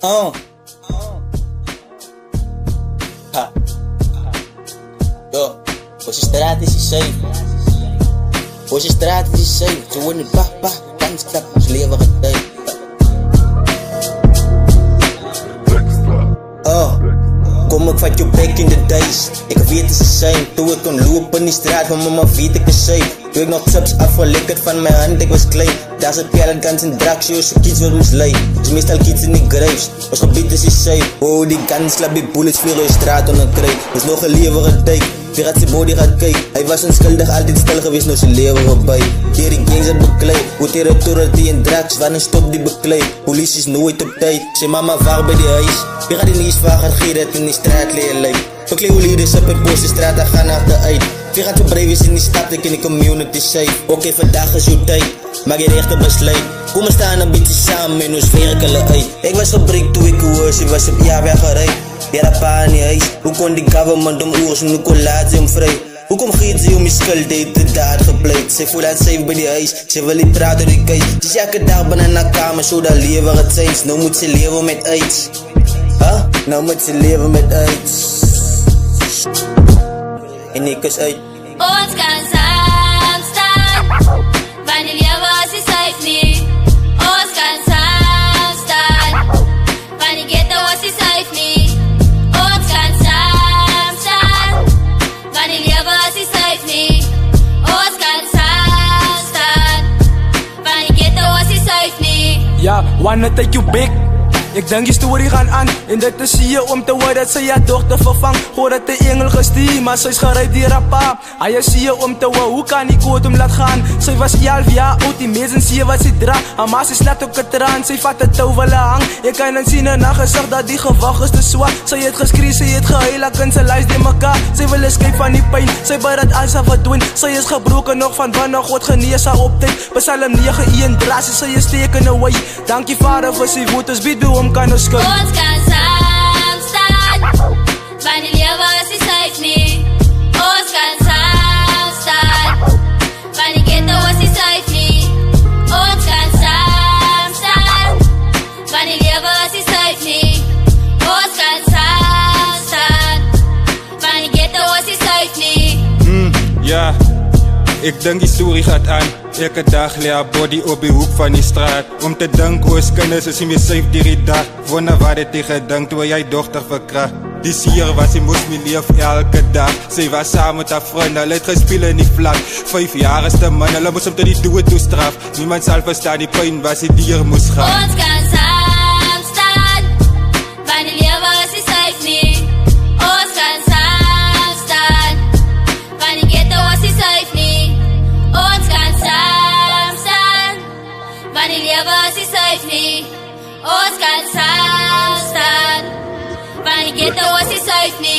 Ha. Yo, hoje estraat is safe. Hoje estraat is safe. Zo in het papa, kans klap, ons leven tijd. Kom ik vat je back in the days. Ik weet het is zijn. Toen ik kon lopen in die straat van mama weet ik is safe. Toen ik nog chips afgelikkerd van mijn hand, ik was klein. Daar zit pellet guns en drugs, joh, zo kids wat ons leid. Ze meestal kids in die graves. Ons gebied is safe. Oh, die guns slap die bullets vliegen je straat onder krijg. Is nog een levere tijd. Wie gaat zijn body gaat kijken. Hij was onschuldig, altijd stil geweest, nou zijn leven voorbij. Hier die gangs het bekleed. Hoe territorie die en drugs, wanneer stop die bekleed. Politie is nooit op tijd. Zijn mama vaar bij die huis. Wie gaat die niet vaar gaan geven dat in die straat leer lijkt. Bekleed hoe lieders op het post, de straat daar gaan achteruit. Wie gaat verbreven is in die stad, ik in die community safe. Oké, vandaag is jouw tijd. Maak je rechte besluit. Kom maar staan een beetje samen en ons werkelen uit. Ik was gebrekt toen ik was, ik was op jaar weggereid. Ja, dat pa in die huis. Hoe kon die government om oors, nu kon laat ze hem vrij. Hoe kom geet ze om je schuld, heeft de daad gepleit. Zij voelt aan safe bij die huis, ze wil niet praten door die keis. Ze is elke dag bijna naar kamer, zo dat leven het zijn. Nou moet ze leven met aids. Huh? Nou moet ze leven met aids. En ik is uit. Ons kan samen staan, wanneer leven is safe niet. Ons kan samen staan, wanneer ghetto is safe niet. Ons kan samen staan, wanneer leven is safe niet. Ons kan samen staan, wanneer ghetto is safe niet. Ja, wanna take you big. Ik denk die story gaan aan. En dit is hier om te horen dat sy haar dochter vervang. Hoor dat die engel gestuur, maar sy is geruid die rappa. Hij is hier om te horen, hoe kan die koot om laat gaan. Sy was 11 jaar oud, die mezen zie wat sy dra. Maar sy slaat ook het eraan, sy vat het touw wel hang. Je kan het zien en gezicht dat die gewag is te zwaar. Sy het geskree, sy het gehuil, ek en sy luister die mekaar. Sy wil escape van die pijn, sy bid dat alles verdwijn. Sy is gebroken nog van wanneer God genees haar op tijd. Psalm 9:1 draas, sy is taken away. Dankie Vader vir sy woord, ons bied om kan ons skuld. Ons kan samen staan, wanneer leven is safe niet. Ons kan samen staan, wanneer ghetto is safe niet. Ons kan samen staan, wanneer leven is safe niet. Ons kan samen staan, wanneer ghetto is safe niet. Ja, ik denk die story gaat aan. Elke dag lee haar body op die hoek van die straat. Om te denken hoe is kinders is nie meer safe die dag. Wonder wat het jy gedink toe jy dochter verkracht. Die sier was sy moes nie leef elke dag. Sy was saam met haar vriend, hulle het gespeel in die vlak. 5 jaar is te min, hulle moes om te die dood toestraf. Niemand sal verstaan die pijn wat sy dier moes gaan. Ons kan samen staan, wanneer leven is safe niet. Ons kan samen staan, wanneer ghetto is safe niet. Ons kan samen staan, wanneer leven is safe niet. Ons kan samen staan, wanneer ghetto is safe niet.